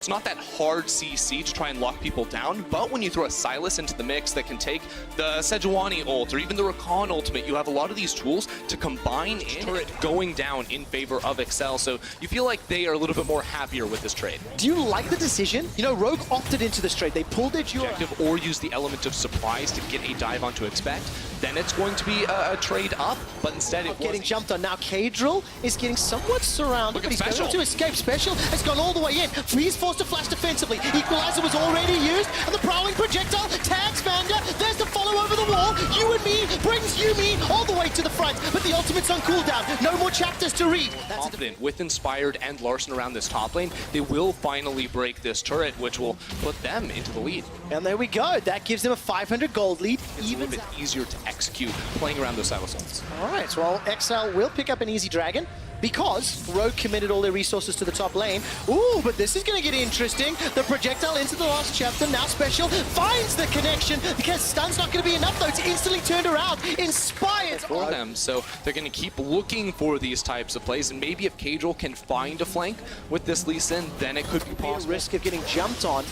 It's not that hard CC to try and lock people down, but when you throw a Sylas into the mix that can take the Sejuani ult or even the Rakan ultimate, you have a lot of these tools to combine in turret going down in favor of Excel. So you feel like they are a little bit more happier with this trade. Do you like the decision? You know, Rogue opted into this trade. They pulled their objective or use the element of surprise to get a dive onto Expect. Then it's going to be a trade up, but instead it getting jumped on. Now Kadrill is getting somewhat surrounded, but he's going to escape. Special has gone all the way in. He's forced to flash defensively. Equalizer was already used, and the prowling projectile tags Vander. There's the follow over the wall. You and me brings Yumi all the way to the front, but the ultimate's on cooldown. No more chapters to read. That's confident with Inspired and Larson around this top lane. They will finally break this turret, which will put them into the lead. And there we go. That gives them a 500 gold lead. It's even a little bit easier to execute playing around those Sylas ults. All right, so well, Excel will pick up an easy dragon because Rogue committed all their resources to the top lane. Ooh, but this is going to get interesting. The projectile into the last chapter. Now Special finds the connection because stun's not going to be enough, though. It's instantly turned around. Inspired for them, so they're going to keep looking for these types of plays. And maybe if Kadrill can find a flank with this Lee Sin, then it could be possible. Risk of getting jumped on.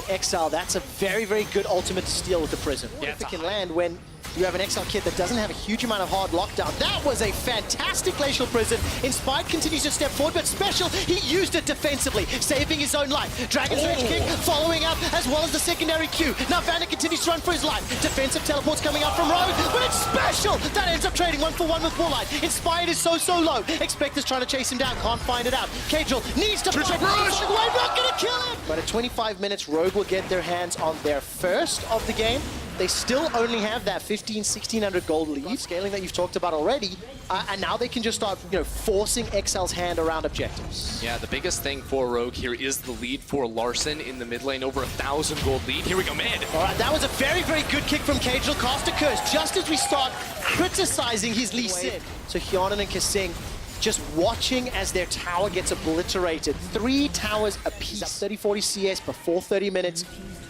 Exile, that's a very, very good ultimate to steal with the Prism. Yeah, if it can land when you have an Exile kit that doesn't have a huge amount of hard lockdown. That was a fantastic Glacial Prison. Inspired continues to step forward, but Special, he used it defensively, saving his own life. Dragon Surge kick following up, as well as the secondary Q. Now Vander continues to run for his life. Defensive teleports coming out from Rogue, but it's Special that ends up trading 1-for-1 with Warlight. Inspired is so low. Expect is trying to chase him down, can't find it out. Kadrill needs to push up, not gonna kill him! But at 25 minutes, Rogue will get their hands on their first of the game. They still only have that 1,600 gold lead, scaling that you've talked about already, and now they can just start, forcing Excel's hand around objectives. Yeah, the biggest thing for Rogue here is the lead for Larson in the mid lane, over 1,000 gold lead. Here we go, mid. All right, that was a very, very good kick from Kadrill. Cast a curse just as we start criticizing his Lee Sin. So Hyonin and Kasing just watching as their tower gets obliterated. 3 towers apiece. 30-40 CS before 30 minutes.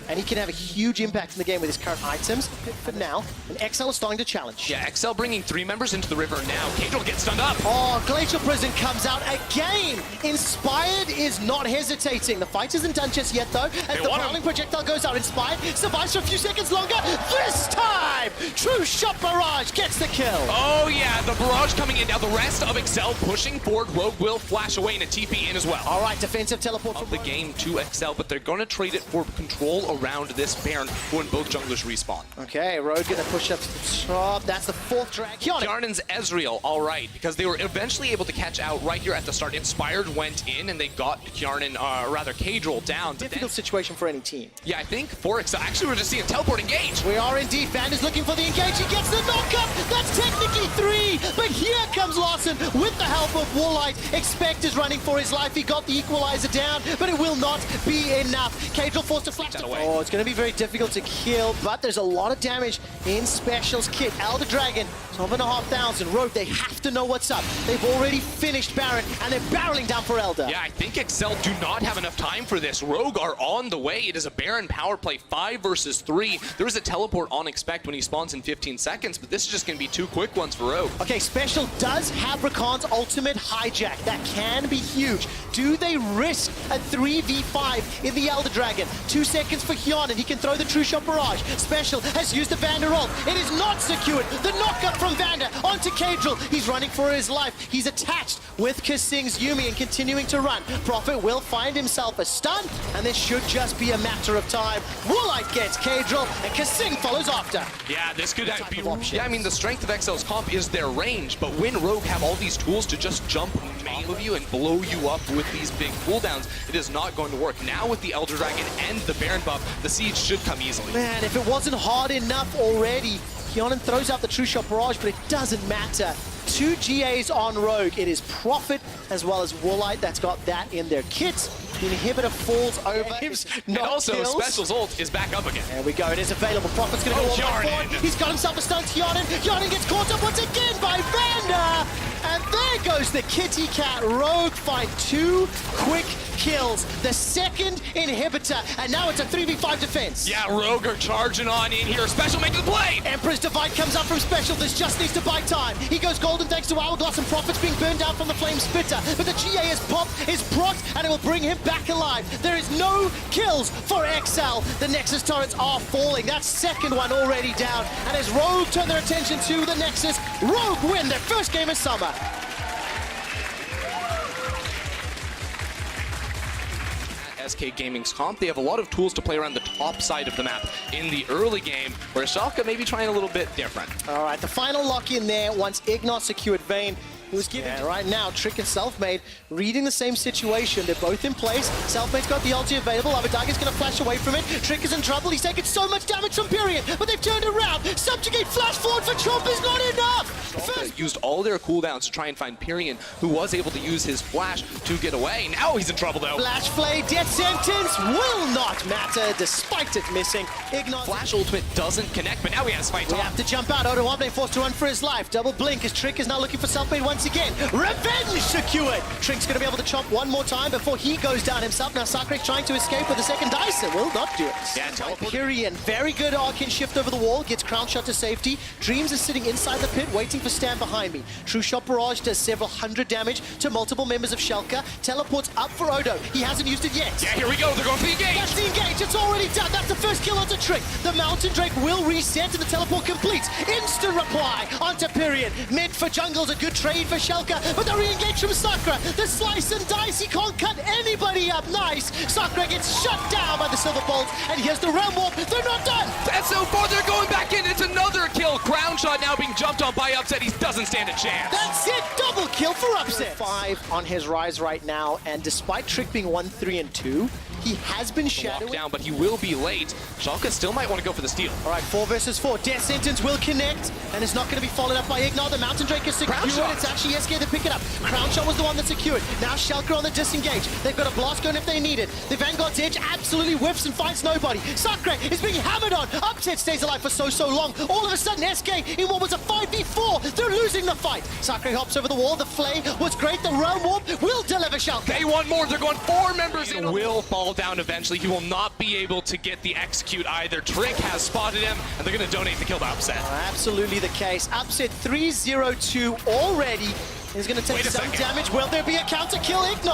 And he can have a huge impact in the game with his current items. For now, and XL is starting to challenge. Yeah, XL bringing 3 members into the river now. Kadrill gets stunned up. Oh, Glacial Prison comes out again. Inspired is not hesitating. The fight isn't done just yet, though. As the prowling projectile goes out, Inspired survives for a few seconds longer. This time, True Shot Barrage gets the kill. Oh, yeah, the barrage coming in. Now the rest of XL pushing forward. Rogue will flash away and a TP in as well. All right, defensive teleport from the game to XL, but they're going to trade it for control around this Baron when both junglers respawn. Okay, Rogue gonna push up to the top. That's the 4th drag. Hjarnen's Ezreal, all right, because they were eventually able to catch out right here at the start. Inspired went in and they got Hjarnen, rather Kadrill down. Difficult situation for any team. Yeah, I think for XL, actually we're just seeing a teleport engage. We are indeed. Vander's looking for the engage. He gets the knockup. That's technically 3, but here comes Larson with the help of Warlight. Expect is running for his life. He got the equalizer down, but it will not be enough. Kadrill forced to flash away. Oh, it's going to be very difficult to kill, but there's a lot of damage in Special's kit. Elder Dragon, 12,500. Rogue, they have to know what's up. They've already finished Baron, and they're barreling down for Elder. Yeah, I think XL do not have enough time for this. Rogue are on the way. It is a Baron power play, 5 versus 3. There is a teleport on Expect when he spawns in 15 seconds, but this is just going to be 2 quick ones for Rogue. Okay, Special does have Rakan's ultimate hijack. That can be huge. Do they risk a 3v5 in the Elder Dragon? 2 seconds for Hyonin. He can throw the True Shot Barrage. Special has used the Vander ult. It is not secured. The knockup from Vander onto Kadrill. He's running for his life. He's attached with Kasing's Yumi and continuing to run. Prophet will find himself a stun, and this should just be a matter of time. Warlight gets Kadrill, and Kasing follows after. Yeah, this could be... Yeah, I mean, the strength of XL's comp is their range, but when Rogue have all these tools to just jump main of you and blow you up with these big cooldowns, it is not going to work. Now with the Elder Dragon and the Baron buff, the siege should come easily. Man, if it wasn't hard enough already, Hyonin throws out the True Shot Barrage, but it doesn't matter. 2 GAs on Rogue. It is Prophet as well as Warlight that's got that in their kits. The inhibitor falls over. And also, Special's ult is back up again. There we go. It is available. Prophet's going to go all the way forward. He's got himself a stun to Hyonin. Hyonin gets caught up once again by Vander. And there goes the kitty cat. Rogue find 2 quick kills. The second inhibitor, and now it's a 3v5 defense. Yeah, Rogue are charging on in here. Special making the play. Emperor's Divide comes up from Special. This just needs to buy time. He goes golden thanks to Hourglass and Profits being burned out from the Flame Spitter. But the GA is popped, is procced, and it will bring him back alive. There is no kills for XL. The Nexus turrets are falling. That second one already down. And as Rogue turn their attention to the Nexus, Rogue win their first game of summer. SK Gaming's comp, they have a lot of tools to play around the top side of the map in the early game, where Schalke may be trying a little bit different. All right, the final lock in there once Ignat secured Vayne. He was given right now, Trick and Selfmade reading the same situation. They're both in place. Selfmade's got the ulti available. Abadage's going to flash away from it. Trick is in trouble. He's taken so much damage from Period, but they've turned around. Subjugate flash forward for Chomp is not enough. First used all their cooldowns to try and find Pyrian, who was able to use his flash to get away. Now he's in trouble though. Flash Flay, death sentence will not matter despite it missing. Ignat. Flash ultimate doesn't connect, but now he has fight We time. have to jump out. Odoamne forced to run for his life. Double blink as Trick is now looking for Selfmade once again. Revenge secured. Trick's going to be able to chomp one more time before he goes down himself. Now Sakre's trying to escape with the second dice and will not do it. Yeah, teleport. Pyrian, very good Arcane shift over the wall, gets crown shot to safety. Dreams is sitting inside the pit waiting for stand behind me. True Shot Barrage does several hundred damage to multiple members of Schalke. Teleports up for Odo. He hasn't used it yet. Yeah, here we go. They're going for the engage. That's the engage. It's already done. That's the first kill onto Trick. The Mountain Drake will reset and the teleport completes. Instant reply onto Pyrian. Mid for jungle's a good trade for Schalke, but the re-engage from Sakura. The slice and dice. He can't cut anybody up. Nice. Sakura gets shut down by the Silver Bolt, and here's the Realm Warp. They're not done. And so far, they're going back in. It's another kill. Crown shot now being jumped on by Upset. He doesn't stand a chance. That's it. Double kill for Upset. 5 on his rise right now, and despite Trick being 1, 3, and 2, he has been shadowed down, but he will be late. Schalke still might want to go for the steal. All right, 4 versus 4. Death Sentence will connect, and it's not going to be followed up by Ignat. The Mountain Drake is secured. It's actually SK that pick it up. Crown Shot was the one that secured. Now Schalke on the disengage. They've got a blast gun if they need it. The Vanguard's Edge absolutely whips and finds nobody. Sakre is being hammered on. Upset stays alive for so long. All of a sudden, SK in what was a 5v4. They're losing the fight. Sakre hops over the wall. The Flay was great. The Realm Warp will deliver Schalke. They want more. They're going 4 members in. Will fall down eventually. He will not be able to get the execute either. Trick has spotted him, and they're going to donate the kill to Upset. Absolutely the case. Upset 3-0-2 already. He's going to take some damage. Will there be a counter kill? Ignat!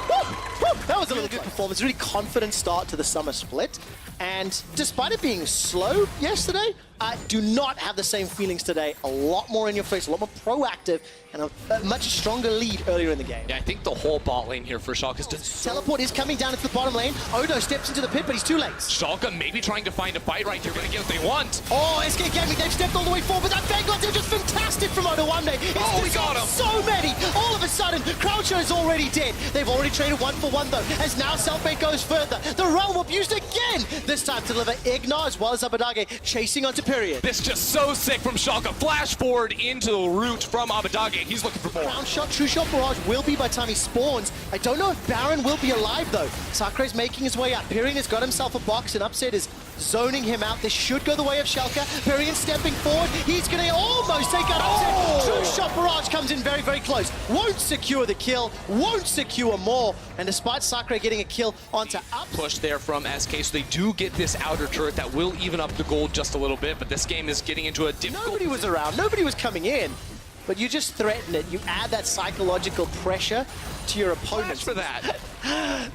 Woo! Woo! That was a really good performance. Really confident start to the summer split. And despite it being slow yesterday, I do not have the same feelings today. A lot more in your face, a lot more proactive, and a much stronger lead earlier in the game. Yeah, I think the whole bot lane here for Schalke is just... Teleport is coming down into the bottom lane. Odo steps into the pit, but he's too late. Schalke maybe trying to find a fight right here, going to get what they want. Oh, SK Gaming, they've stepped all the way forward, but that Vanguard is just fantastic from Odoamne. Oh, we got him! So many! All of a sudden, Croucher is already dead. They've already traded 1 for 1 though, as now Selfmade goes further. The Realm Warp used again! This time to deliver Ignat as well as Abadage chasing onto Period. This just so sick from Schalke. Flash forward into the root from Abadage. He's looking for more. Crown Shot, True Shot Barrage will be by the time he spawns. I don't know if Baron will be alive though. Sakre's making his way up. Pyrian has got himself a box and Upset is zoning him out. This should go the way of Schalke. Pyrian stepping forward. He's going to almost take out Upset. True Shot Barrage comes in very close. Won't secure the kill. Won't secure more. And despite Sakre getting a kill onto Upset. Push there from SK, so they do get this outer turret that will even up the gold just a little bit, but this game is getting into a difficult... Nobody was around. Nobody was coming in. But you just threaten it. You add that psychological pressure to your opponents. For that.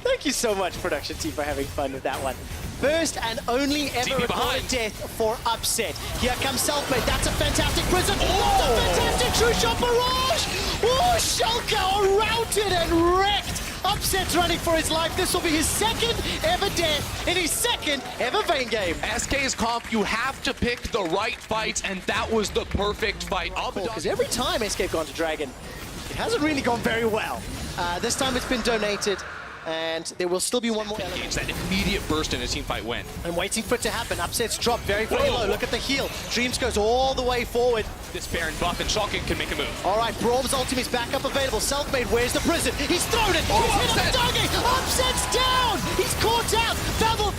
Thank you so much, production team, for having fun with that one. First and only ever recorded death for Upset. Here comes Selfmade. That's a fantastic prison. Oh! That's a fantastic True Shot Barrage! Oh, Schalke are routed and wrecked. Upset's running for his life. This will be his second ever death in his second ever Vayne game. SK's comp, you have to pick the right fights, and that was the perfect fight. Because every time SK have gone to Dragon, it hasn't really gone very well. This time it's been donated, and there will still be one more element. That immediate burst in a teamfight win. I'm waiting for it to happen. Upset's dropped very low. Look at the heal. Dreams goes all the way forward. This Baron buff, and Schalke can make a move. All right, Braum's ultimate's back up available. Selfmade, where's the prison? He's thrown it. Oh, He's hit Upset's down. He's caught out.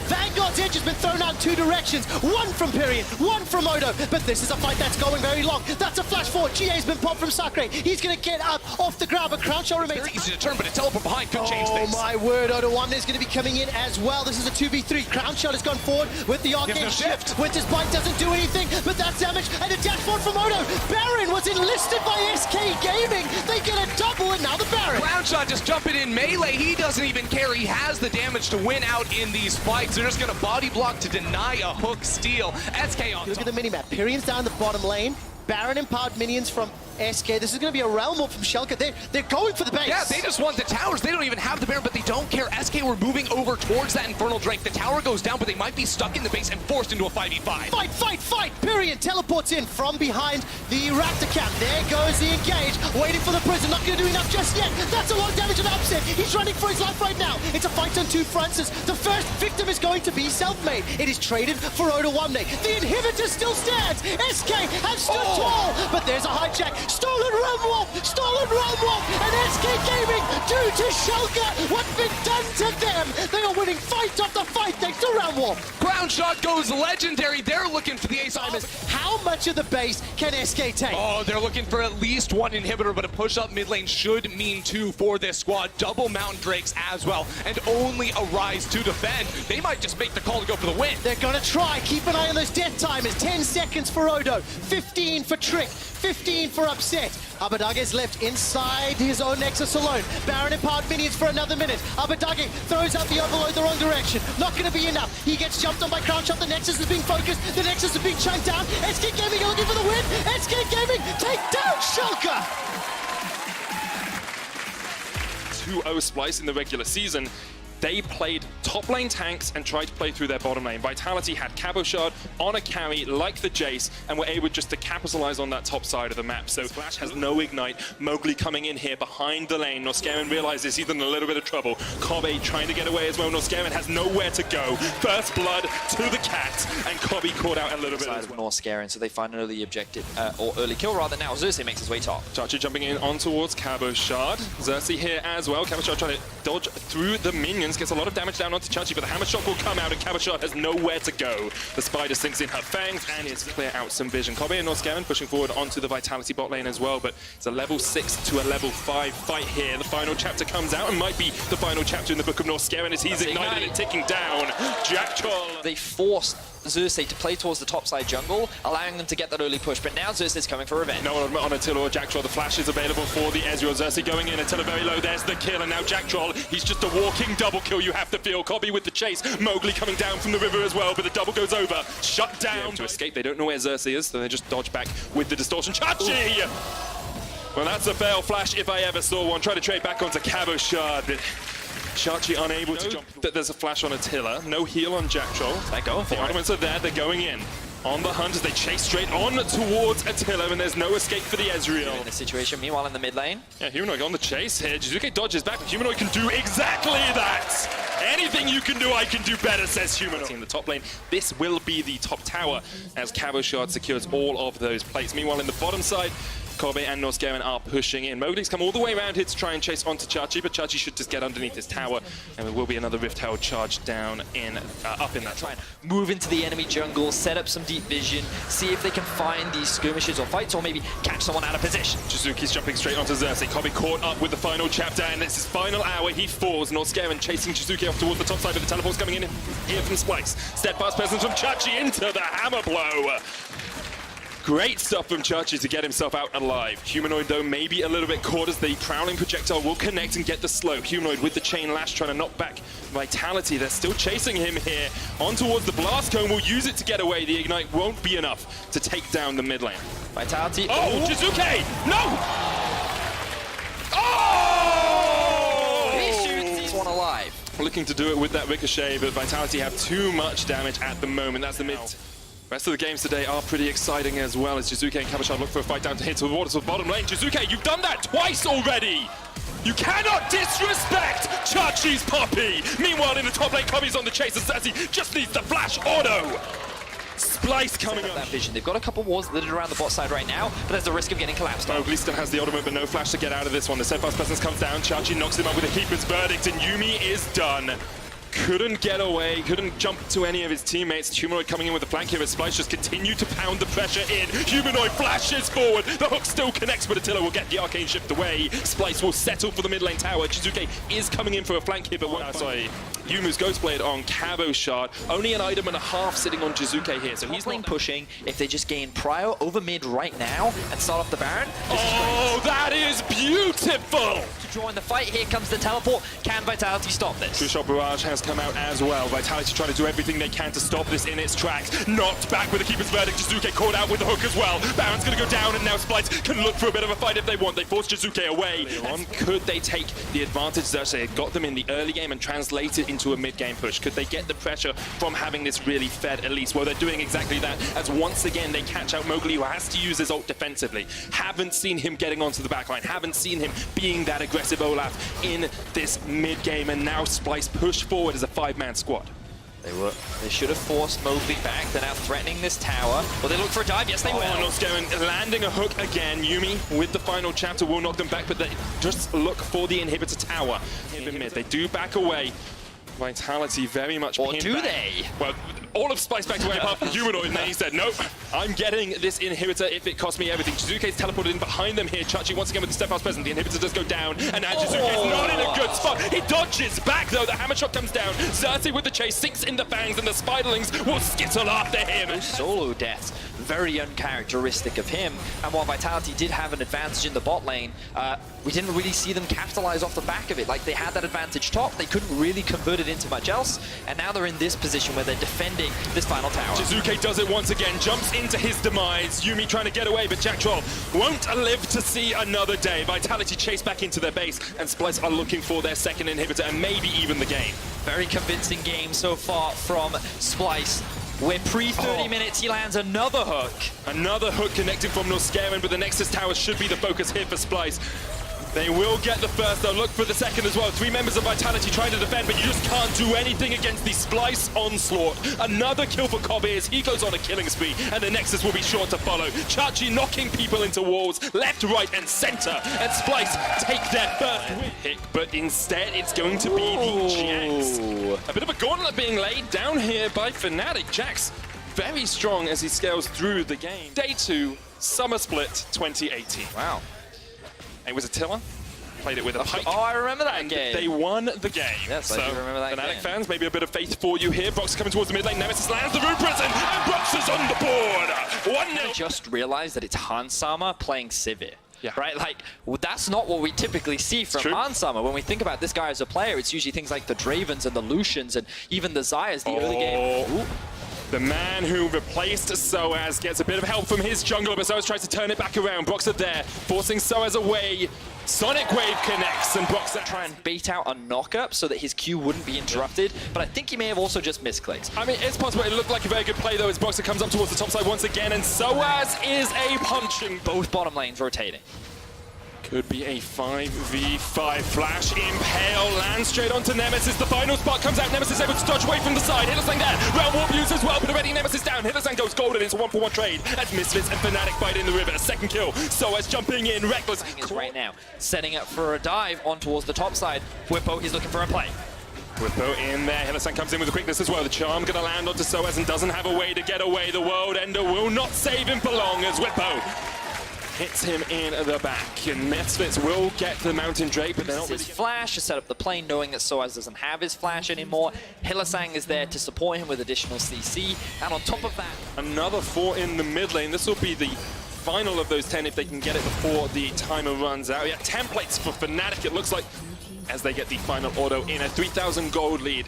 Vanguard's Edge has been thrown out. gone two directions. One from Pyrian, one from Odo. But this is a fight that's going very long. That's a flash forward. GA's been popped from Sakre. He's going to get up off the ground, but Crown Shot remains. Very easy to turn, but a teleport behind could change things. Oh my word, Odo 1 is going to be coming in as well. This is a 2v3. Crown Shot has gone forward with the arcane shift. Winter's Bite doesn't do anything, but that's damage. And a dash forward from Odo. Baron was enlisted by SK Gaming. They get a double, and now the Baron. Crown Shot just jumping in melee. He doesn't even care. He has the damage to win out in these fights. They're just going to body block to deny a hook steal. SK on Look at the minimap. Pyrian's down the bottom lane. Baron empowered minions from SK. This is going to be a realm war from Schalke. They're going for the base. Yeah, they just want the towers. They don't even have the Baron, but they don't care. SK were moving over towards that Infernal Drake. The tower goes down, but they might be stuck in the base and forced into a 5v5. Fight, fight, fight! Pyrian teleports in from behind the Raptor camp. There goes the engage. Waiting for the prison. Not going to do enough just yet. That's a lot of damage and upset. He's running for his life right now. It's a fight on two fronts. The first victim is going to be self-made. It is traded for Odo Wamne. The inhibitor still stands. SK have stood tall, but there's a hijack. Stolen Realm Wolf! Stolen Realm Wolf! And SK Gaming, due to Schalke, what's been done to them? They are winning fight after fight thanks to Realm Wolf. Crown Shot goes legendary. They're looking for the ace. How much of the base can SK take? Oh, they're looking for at least one inhibitor, but a push up mid lane should mean two for this squad. Double Mountain Drakes as well, and only a Rise to defend. They might just make the call to go for the win. They're gonna try. Keep an eye on those death timers. 10 seconds for Odo, 15 for Trick, 15 for Upset. Abadage is left inside his own Nexus alone. Baron empowered minions for another minute. Abadage throws out the Overload the wrong direction. Not going to be enough. He gets jumped on by Crown Shot. The Nexus is being focused. The Nexus is being chunked down. SK Gaming are looking for the win. SK Gaming take down Schalke. 2-0 Splice in the regular season. They played top lane tanks and tried to play through their bottom lane. Vitality had Cabo Shard on a carry like the Jace and were able just to capitalize on that top side of the map. So Flash has no ignite. Mowgli coming in here behind the lane. Norscarin realizes he's in a little bit of trouble. Kobe trying to get away as well. Norscarin has nowhere to go. First blood to the cat, and Kobe caught out a little bit as well. Norscarin, so they find an early objective, or early kill rather. Now Xerxes makes his way top. Chachi jumping in on towards Cabo Shard. Xerxes here as well. Cabo Shard trying to dodge through the minions. Gets a lot of damage down onto Chachi, but the hammer shot will come out and Cabo Shard has nowhere to go. The spider sinks in her fangs and it's clear out some vision. Kobe and Norscarin pushing forward onto the Vitality bot lane as well, but it's a level 6 to a level 5 fight here. The final chapter comes out and might be the final chapter in the book of Norscarin as he's ignited and ticking down. Jack Troll. They forced Xerxes to play towards the top side jungle, allowing them to get that early push, but now Xerxes is coming for revenge. No one on Attila or Jack Troll. The flash is available for the Ezreal. Xerxes going in, Attila very low. There's the kill, and now Jack Troll, he's just a walking double kill, you have to feel. Kobe with the chase. Mowgli coming down from the river as well, but the double goes over. Shut down to escape. They don't know where Xerxes is, so they just dodge back with the distortion. Chachi! Well, that's a fail flash if I ever saw one. Try to trade back onto Cabo Shard, but Chachi unable to jump. There's a flash on Attila. No heal on Jack Troll. They're going for the it. elements are there. They're going in. On the hunt as they chase straight on towards Attila, and there's no escape for the Ezreal. In the situation, meanwhile in the mid lane. Yeah, Humanoid on the chase here. Jizuke dodges back, but Humanoid can do exactly that! Anything you can do, I can do better, says Humanoid. In the top lane, this will be the top tower as Cabo Shard secures all of those plates. Meanwhile, in the bottom side, Kobe and Norscarin are pushing in. Mowgli's come all the way around here to try and chase onto Chachi, but Chachi should just get underneath this tower, and there will be another Rift Herald charge down in, up in that. Try and move into the enemy jungle, set up some deep vision, see if they can find these skirmishes or fights, or maybe catch someone out of position. Jizuki's jumping straight onto Xerxes. Kobe caught up with the final chapter, and it's his final hour. He falls. Norscarin chasing Jizuki off towards the top side, but the teleport's coming in here from Splice. Steadfast presence from Chachi into the hammer blow. Great stuff from Chachi to get himself out alive. Humanoid, though, maybe a little bit caught as the prowling projectile will connect and get the slow. Humanoid with the chain lash trying to knock back Vitality. They're still chasing him here. On towards the blast cone, will use it to get away. The ignite won't be enough to take down the mid lane. Vitality. Oh, Jizuke! No! Oh! He shoots, he's one alive. Looking to do it with that ricochet, but Vitality have too much damage at the moment. That's the mid. Rest of the games today are pretty exciting as well as Jizuke and Cabo Shard look for a fight down to hit towards the bottom lane. Jizuke, you've done that twice already! You cannot disrespect Chachi's puppy! Meanwhile, in the top lane, Kobe's on the chase as he just needs the flash auto! Splice coming up. That vision. They've got a couple walls littered around the bot side right now, but there's the risk of getting collapsed. Mowgli still has the ultimate, but no flash to get out of this one. The steadfast presence comes down. Chachi knocks him up with a Keeper's Verdict, and Yuumi is done. couldn't get away, couldn't jump to any of his teammates. Humanoid coming in with the flank here as Splice just continued to pound the pressure in. Humanoid flashes forward. The hook still connects, but Attila will get the arcane shift away. Splice will settle for the mid lane tower. Chizuke is coming in for a flank here, but Yumu's Ghostblade on Cabo Shard. Only an item and a half sitting on Chizuke here, so he's lane not pushing. If they just gain Prio over mid right now and start off the Baron, Oh, that is beautiful! to draw in the fight. Here comes the teleport. Can Vitality stop this? True Shot Barrage has come out as well. Vitality trying to do everything they can to stop this in its tracks. Knocked back with the Keeper's Verdict. Chizuke caught out with the hook as well. Baron's going to go down, and now Splice can look for a bit of a fight if they want. They force Chizuke away. Could they take the advantage that they got them in the early game and translate it into a mid-game push? Could they get the pressure from having this really fed Elise? Well, they're doing exactly that, as once again they catch out Mowgli, who has to use his ult defensively. Haven't seen him getting onto the backline. Haven't seen him being that aggressive Olaf in this mid-game, and now Splice push forward as a 5-man squad. They should have forced Mowgli back. They're now threatening this tower. Will they look for a dive? Yes, they will. Norscarin landing a hook again. Yumi with the final chapter will knock them back, but they just look for the inhibitor tower in mid. They do back away. Vitality very much Or pinned do back. they? Well, all of Splice backed away apart from Humanoid, and then he said, nope, I'm getting this inhibitor if it costs me everything. Chizuke's teleported in behind them here. Chachi once again with the step house present. The inhibitor does go down, and now Chizuke's not in a good spot. He dodges back, though. The hammer shot comes down. Xerxes with the chase, sinks in the fangs, and the Spiderlings will skittle after him. Solo deaths, very uncharacteristic of him. And while Vitality did have an advantage in the bot lane, we didn't really see them capitalize off the back of it. Like, they had that advantage top, they couldn't really convert it into much else, and now they're in this position where they're defending this final tower. Chizuke does it once again, jumps into his demise. Yumi trying to get away, but Jack Troll won't live to see another day. Vitality chase back into their base, and Splice are looking for their second inhibitor and maybe even the game. Very convincing game so far from Splice. We're pre-30 minutes, he lands another hook. Another hook connecting from Norscarin, but the Nexus Tower should be the focus here for Splice. They will get the first, they'll look for the second as well. 3 members of Vitality trying to defend, but you just can't do anything against the Splice onslaught. Another kill for Kobe as he goes on a killing spree, and the Nexus will be sure to follow. Chachi knocking people into walls, left, right, and center, and Splice take their first win pick, but instead it's going to be the Jax. A bit of a gauntlet being laid down here by Fnatic. Jax very strong as he scales through the game. Day 2, Summer Split 2018. Wow. It was Attila, played it with a pike. Oh, I remember that game. They won the game. Yes, I do remember that Fnatic game. fans, maybe a bit of faith for you here. Brox coming towards the mid lane. Nemesis lands the Rune Prison, and Brox is on the board. 1-0. I just realized that it's Hans Sama playing Sivir. Yeah. Right? Like, well, that's not what we typically see from Hans Sama. When we think about this guy as a player, it's usually things like the Dravens and the Lucians and even the Zyas, the early game. Ooh. The man who replaced Soaz gets a bit of help from his jungler, but Soaz tries to turn it back around. Brox are there, forcing Soaz away. Sonic Wave connects, and Brox Try and bait out a knock-up so that his Q wouldn't be interrupted, but I think he may have also just misclicked. I mean, it's possible. It looked like a very good play, though, as Broxer comes up towards the top side once again, and Soaz is a punching. Both bottom lanes rotating. Could be a 5v5 flash. Impale lands straight onto Nemesis. The final spot comes out. Nemesis able to dodge away from the side. Hitlersang there. Realm Warp used as well, but already Nemesis down. Hitlersang goes golden. It's a 1-for-1 trade as Misfits and Fnatic fight in the river. A second kill. Soaz jumping in. Reckless. Is right now setting up for a dive on towards the top side. Whippo, he's looking for a play. Whippo in there. Hitlersang comes in with the quickness as well. The charm going to land onto Soaz and doesn't have a way to get away. The World Ender will not save him for long as Whippo hits him in the back, and Misfits will get the Mountain Drake, but they're not really... His flash to set up the plane, knowing that Soaz doesn't have his flash anymore. Hitlersang is there to support him with additional CC, and on top of that... Another 4 in the mid lane. This will be the final of those 10 if they can get it before the timer runs out. Yeah, templates for Fnatic, it looks like, as they get the final auto in a 3,000 gold lead.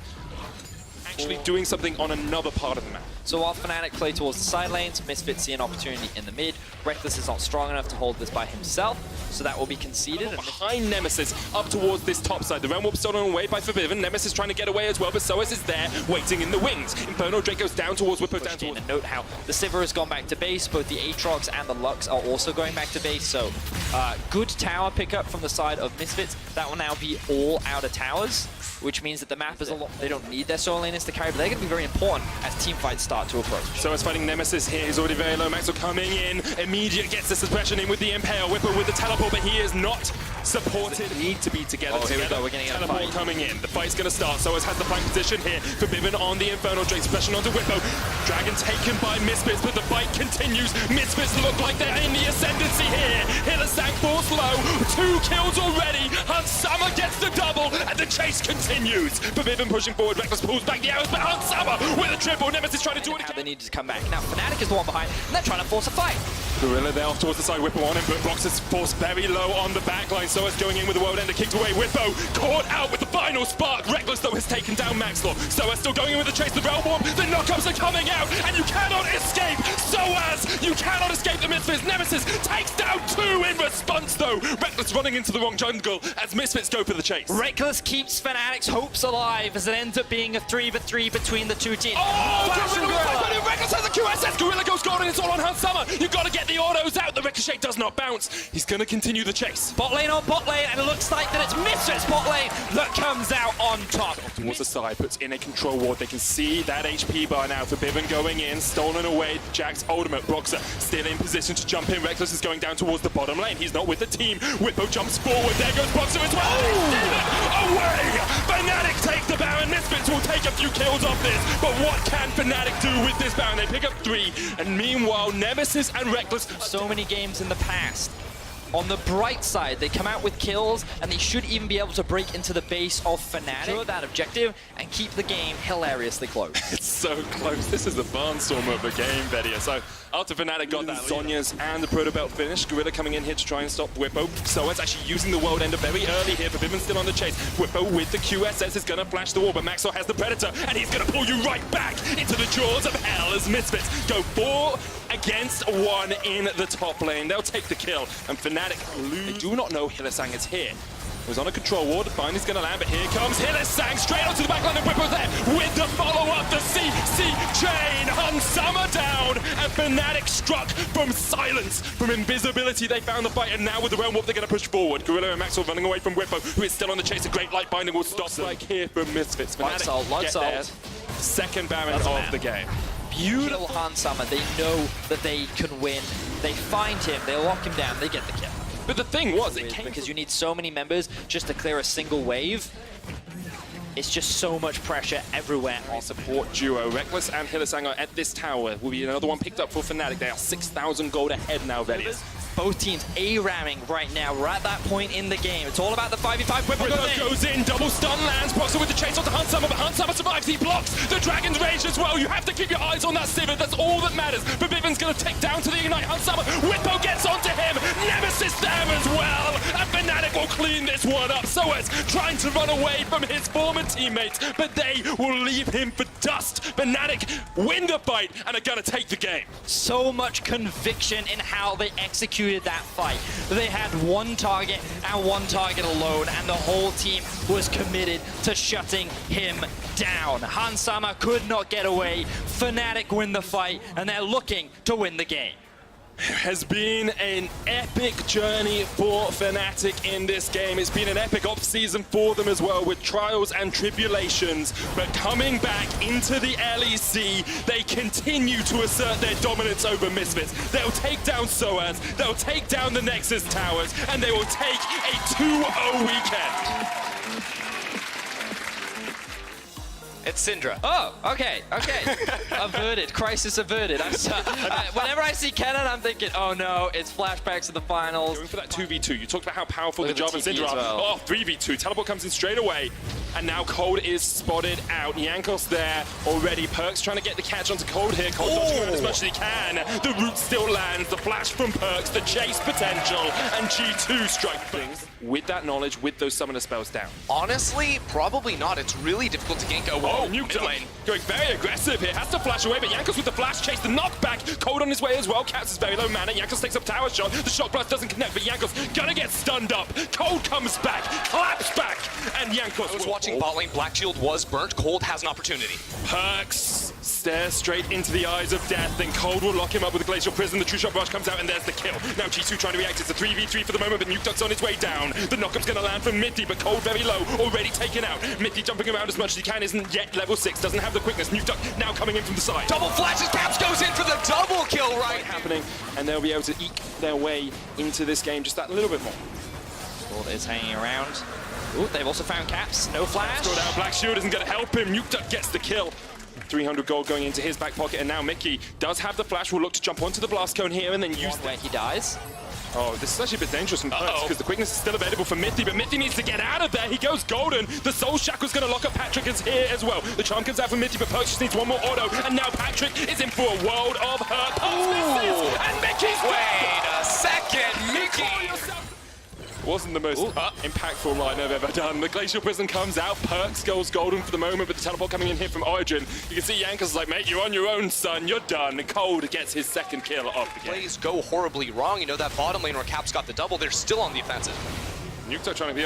Actually doing something on another part of the map. So while Fnatic play towards the side lanes, Misfits see an opportunity in the mid. Reckless is not strong enough to hold this by himself, so that will be conceded. And behind Nemesis, up towards this top side. The Realm Warp stolen away by Forbidden. Nemesis trying to get away as well, but Soaz is there, waiting in the wings. Inferno Drake goes down towards Whippo, down towards... And note how the Sivir has gone back to base. Both the Aatrox and the Lux are also going back to base, so good tower pickup from the side of Misfits. That will now be all outer towers, which means that the map is a lot... They don't need their solo lane to carry, but they're going to be very important as team fights start to approach. So it's fighting Nemesis here. He's already very low. Maxwell coming in. Immediate gets the suppression in with the Impale. Whipper with the teleport, but he is not supported. Need to be together. Here we go. We're getting a teleport fight. coming in. The fight's going to start. Soaz has the flank position here. Forbidden on the Infernal Drake. Suppression onto Whippo. Dragon taken by Misfits, but the fight continues. Misfits look like they're in the ascendancy here. Hillesank falls low. 2 kills already. Hunsama gets the double, and the chase continues. Forbidden pushing forward. Reckless pulls back the arrows, but Hunsama with a triple. Nemesis trying to do it How again. they need to come back. Now, Fnatic is the one behind, and they're trying to force a fight. Gorilla there off towards the side, Whippo on him, but Box is forced very low on the backline. Soaz going in with the World Ender, kicked away. Whippo caught out with the final spark. Reckless though has taken down Maxlaw. Soaz still going in with the chase, the Realm Warp. The knockups are coming out, and you cannot escape. Soaz, you cannot escape the Misfits. Nemesis takes down 2 in response though. Reckless running into the wrong jungle as Misfits go for the chase. Reckless keeps Fnatic's hopes alive as it ends up being a 3v3 between the two teams. Oh, Flash from Gorilla. Reckless has a QSS. Gorilla goes gold, and it's all on Hunsama. You've got to get the autos out. The ricochet does not bounce. He's going to continue the chase. Bot lane on bot lane, and it looks like that it's Misfits bot lane that comes out on top. Towards the side, puts in a control ward. They can see that HP bar now. Forbidden going in, stolen away. Jack's ultimate. Broxer still in position to jump in. Reckless is going down towards the bottom lane. He's not with the team. Whippo jumps forward. There goes Broxer as well. Oh! Away! Fnatic take the Baron. Misfits will take a few kills off this. But what can Fnatic do with this Baron? They pick up 3. And meanwhile, Nemesis and Reckless. So many games in the past. On the bright side, they come out with kills, and they should even be able to break into the base of Fnatic. Secure that objective and keep the game hilariously close. It's so close. This is the barnstorm of the game, Vedia. So after Fnatic got that Sonya's and the Proto Belt finish, Gorilla coming in here to try and stop Whippo. So it's actually using the World Ender very early here. Forbidden still on the chase. Whippo with the QSS is going to flash the wall, but Maxwell has the Predator, and he's going to pull you right back into the jaws of hell as Misfits go 4 against 1 in the top lane. They'll take the kill, and Fnatic lose. They do not know Hillesank is here. He was on a control ward, finally he's going to land, but here comes Hillesank straight onto the backline, and Whippo there with the follow-up, the CC chain, Hunsama down, and Fnatic struck from silence, from invisibility. They found the fight, and now with the Realm Warp, they're going to push forward. Gorilla and Maxwell running away from Whippo, who is still on the chase. A great light binding will stop like here from Misfits. Fnatic Lights out. their second Baron of the game. Beautiful Hunsama. They know that they can win. They find him, they lock him down, they get the kill. But the thing was, it came because you need so many members just to clear a single wave. It's just so much pressure everywhere. on support duo. Reckless and Hillesank are at this tower. Will be another one picked up for Fnatic. They are 6,000 gold ahead now, Velius. Both teams A-ramming right now. We're at that point in the game. It's all about the 5v5. Whippo Goes in, double stun lands. Proxer with the chase onto Hunsama, but Hunsama survives. He blocks the Dragon's Rage as well. You have to keep your eyes on that Sivir. That's all that matters. But Vivian's going to take down to the Ignite. Hunsama, Whippo gets onto him. Nemesis there as well. And Fnatic will clean this one up. Soaz trying to run away from his former teammates, but they will leave him for dust. Fnatic win the fight and are going to take the game. So much conviction in how they executed that fight. They had one target and one target alone, and the whole team was committed to shutting him down. Hunsama could not get away. Fnatic win the fight, and they're looking to win the game. Has been an epic journey for Fnatic in this game. It's been an epic off-season for them as well, with trials and tribulations. But coming back into the LEC, they continue to assert their dominance over Misfits. They'll take down Soaz, they'll take down the Nexus Towers, and they will take a 2-0 weekend. It's Syndra. Oh, okay. Averted. Crisis averted. Whenever I see Kennen, I'm thinking, oh no, it's flashbacks of the finals. Going for that 2v2. You talked about how powerful Look the at Java the and TP Syndra as are. well. Oh, 3v2. Teleport comes in straight away. And now Cold is spotted out. Yankos there already. Perks trying to get the catch onto Cold here. Cold dodging around as much as he can. The root still lands. The flash from Perks. The chase potential. And G2 strike things. With that knowledge, with those summoner spells down. Honestly, probably not. It's really difficult to gank. Oh, nuke mid lane. Going very aggressive here. Has to flash away, but Yankos with the flash chase, the knockback. Cold on his way as well. Caps is very low mana. Yankos takes up tower shot. The shock blast doesn't connect, but Yankos gonna get stunned up. Cold comes back, claps back, and Yankos I was watching bot lane. Black Shield was burnt. Cold has an opportunity. Perks Stare straight into the eyes of death, then Cold will lock him up with a Glacial Prison. The True Shot Rush comes out, and there's the kill. Now G2 trying to react. It's a 3v3 for the moment, but Nukeduck's on its way down. The knockup's going to land from Mithy, but Cold very low, already taken out. Mithy jumping around as much as he can, isn't yet level 6, doesn't have the quickness. Nukeduck now coming in from the side. Double flashes, Caps goes in for the double kill right Happening, and they'll be able to eke their way into this game just that little bit more. Sword is hanging around. Ooh, they've also found Caps. No flash. Scored out. Black Shield isn't going to help him. Nukeduck gets the kill. 300 gold going into his back pocket, and now Mickey does have the flash. Will look to jump onto the blast cone here and then use Where he dies. Oh, this is actually a bit dangerous from Perks because the quickness is still available for Mithy, but Mithy needs to get out of there. He goes golden. The Soul Shackle's going to lock up Patrick is here as well. The charm comes out from Mithy, but Perks just needs one more auto, and now Patrick is in for a world of hurt. Perks misses, and Mickey's Wait a second, Mickey! Wasn't the most impactful line I've ever done. The Glacial Prison comes out, Perks goes golden for the moment, but the teleport coming in here from Origin. You can see Jankos is like, mate, you're on your own, son, you're done. Cold gets his second kill of the game. Plays go horribly wrong. You know that bottom lane where Caps got the double, they're still on the offensive. Nukeduck trying to be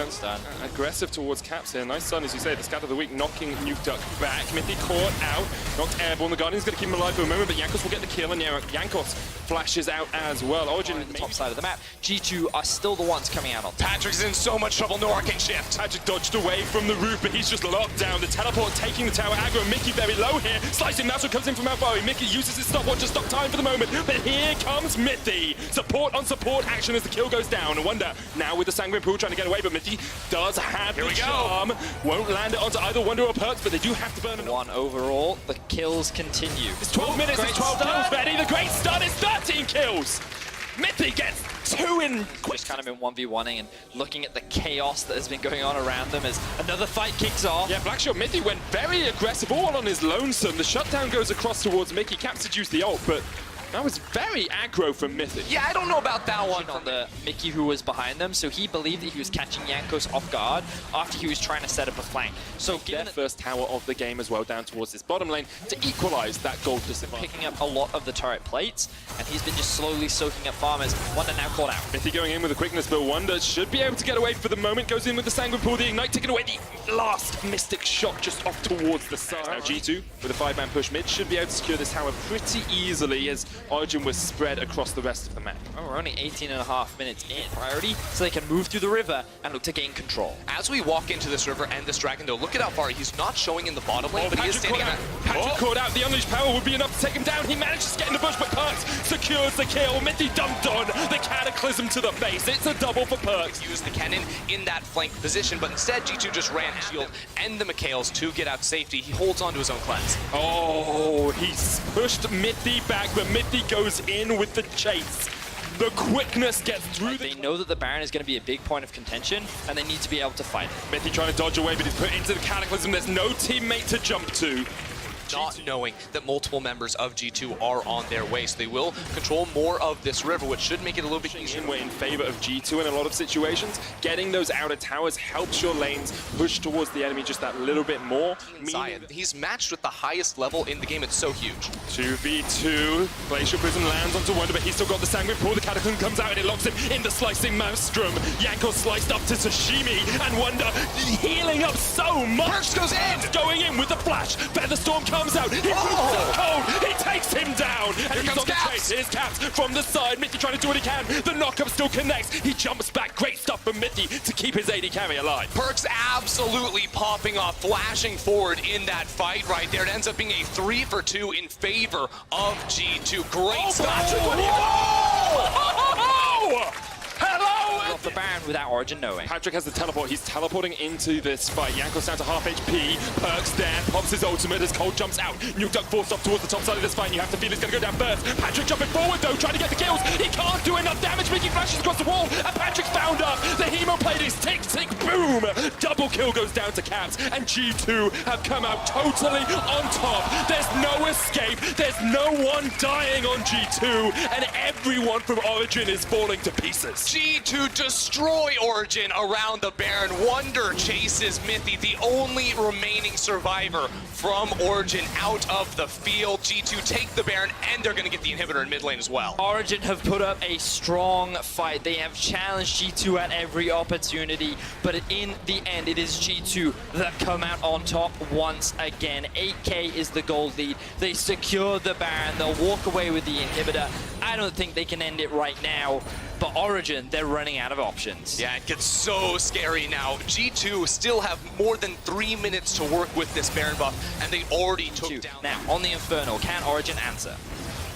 aggressive towards Caps here. Nice sun, as you say, the scat of the week knocking Nukeduck back. Mithy caught out, knocked airborne. The Guardian's going to keep him alive for a moment, but Jankos will get the kill, and Jankos flashes out as well. Origin On the top side of the map. G2 are still the ones coming out on top. Patrick's in so much trouble, no arcane shift. Patrick dodged away from the roof, but he's just locked down. The teleport taking the tower aggro. Mickey very low here. Slicing Natural comes in from Alfari. Mickey uses his stopwatch to stop time for the moment, but here comes Mithy. Support on support action as the kill goes down. I wonder now with the Sanguine Pool trying to get away, but Mithy does have the charm. Won't land it onto either Wonder or Perks, but they do have to burn him. One overall. The kills continue. It's 12 minutes, it's 12 kills ready. The great stun is 13 kills. Mithy gets 2 in. Just kind of been 1v1ing and looking at the chaos that has been going on around them as another fight kicks off. Yeah, Blackshot Mithy went very aggressive, all on his lonesome. The shutdown goes across towards Mickey. Caps to use the ult, but that was very aggro from Mithy. Yeah, I don't know about that one. On the Mickey who was behind them, so he believed that he was catching Jankos off guard after he was trying to set up a flank. So given Their first tower of the game as well, down towards this bottom lane to equalize that gold disadvantage. picking up a lot of the turret plates, and he's been just slowly soaking up farmers. Wonder now caught out. Mithy going in with a quickness, but Wonder should be able to get away for the moment. Goes in with the Sanguine Pool, the Ignite taking away the last Mystic Shot just off towards the side. Now G2 with a 5-man push mid should be able to secure this tower pretty easily as Origin was spread across the rest of the map. Oh, we're only 18.5 minutes in. Priority so they can move through the river and look to gain control. As we walk into this river and this dragon, though, look at how far he's not showing in the bottom lane, but he is standing caught in out. that. Patrick caught out. The unleashed power would be enough to take him down. He manages to get in the bush, but Perks secures the kill. Mithy dumped on the Cataclysm to the face. It's a double for Perks. Use the cannon in that flank position, but instead G2 just ran shield and the Mikhails to get out safety. He holds on to his own cleanse. Oh, he's pushed Mithy back, but Mithy goes in with the chase. The quickness gets through. They know that the Baron is going to be a big point of contention, and they need to be able to fight it. Mithy trying to dodge away, but he's put into the Cataclysm. There's no teammate to jump to. Not knowing that multiple members of G2 are on their way, so they will control more of this river, which should make it a little bit easier. We're in favor of G2 in a lot of situations. Getting those outer towers helps your lanes push towards the enemy just that little bit more. Zion, he's matched with the highest level in the game. It's so huge. 2v2. Glacial Prism lands onto Wonder, but he's still got the Sanguine Pool. The Cataclysm comes out and it locks him in the Slicing Maelstrom. Jankos sliced up to Sashimi, and Wonder healing up so much. Perks goes in! Going in with the flash. Featherstorm comes out. He moves up Cold. He takes him down. And Here he's comes on the Caps. chase. Here's Caps from the side. Mithy trying to do what he can. The knockup still connects. He jumps back. Great stuff from Mithy to keep his AD carry alive. Perks absolutely popping off, flashing forward in that fight right there. It ends up being a 3-for-2 in favor of G2. Great stuff. Hello! Off the Baron without Origin knowing. Patrick has the teleport. He's teleporting into this fight. Jankos down to half HP. Perks there. Pops his ultimate as Cold jumps out. Nukeduck forced off towards the top side of this fight. And you have to feel he's going to go down first. Patrick jumping forward though, trying to get the kills. He can't do enough damage. Mickey flashes across the wall. And Patrick's bound up. The hemoplate is tick, tick, boom. Double kill goes down to Caps. And G2 have come out totally on top. There's no escape. There's no one dying on G2. And everyone from Origin is falling to pieces. G2 just destroy Origin around the Baron. Wonder chases Mythy, the only remaining survivor from Origin, out of the field. G2 take the Baron, and they're going to get the inhibitor in mid lane as well. Origin have put up a strong fight. They have challenged G2 at every opportunity, but in the end, it is G2 that come out on top once again. 8K is the gold lead. They secure the Baron. They'll walk away with the inhibitor. I don't think they can end it right now, but Origin, they're running out of options. Yeah, it gets so scary now. G2 still have more than 3 minutes to work with this Baron buff, and they already took down. Now, on the Inferno, can Origin answer?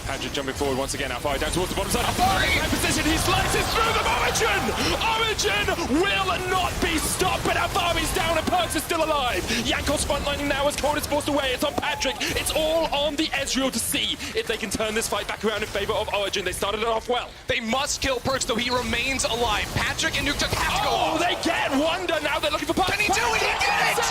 Patrick jumping forward once again, Alfari down towards the bottom side. Alfari in position, he slices through them. Origin will not be stopped, but Alfari's down and Perks is still alive. Jankos frontlining now as Cold is forced away. It's on Patrick. It's all on the Ezreal to see if they can turn this fight back around in favor of Origin. They started it off well. They must kill Perks, though he remains alive. Patrick and Nukeduck have to go off. They get Wonder. Now they're looking for Perks. Can he do it? He did it!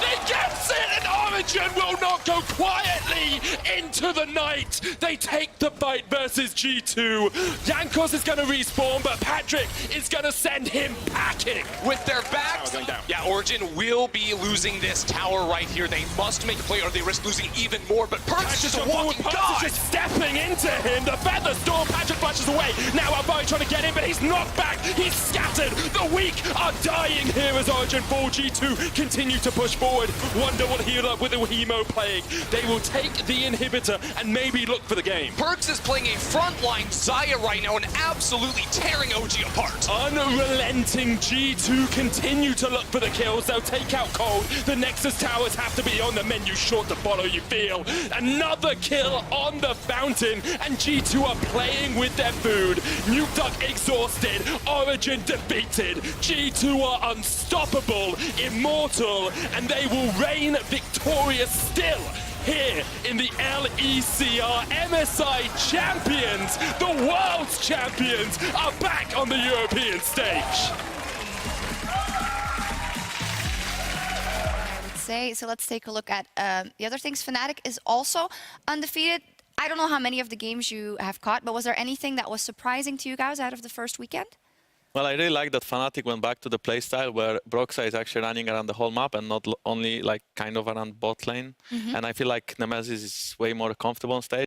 They gets it, and Origin will not go quietly into the night. They take the fight versus G2. Jankos is going to respawn, but Patrick is going to send him packing. With their backs, yeah, Origin will be losing this tower right here. They must make a play or they risk losing even more, but Perks is just a walking god. Just stepping into him. The Feather Storm, Patrick flashes away. Now Alfari trying to get in, but he's knocked back. He's scattered. The weak are dying here as Origin fall. G2 continue to push forward. Wonder will heal up with a Hemo Plague. They will take the inhibitor and maybe look for the game. Perks is playing a frontline Xayah right now and absolutely tearing OG apart. Unrelenting G2 continue to look for the kills. They'll take out Cold. The Nexus towers have to be on the menu, short to follow, you feel. Another kill on the fountain, and G2 are playing with their food. Nukeduck exhausted, Origin defeated. G2 are unstoppable, immortal, and they will reign victorious still. Here in the LECR, MSI champions, the world's champions, are back on the European stage. So let's take a look at the other things. Fnatic is also undefeated. I don't know how many of the games you have caught, but was there anything that was surprising to you guys out of the first weekend? Well, I really like that Fnatic went back to the playstyle where Broxah is actually running around the whole map and not only like kind of around bot lane. And I feel like Nemesis is way more comfortable on stage.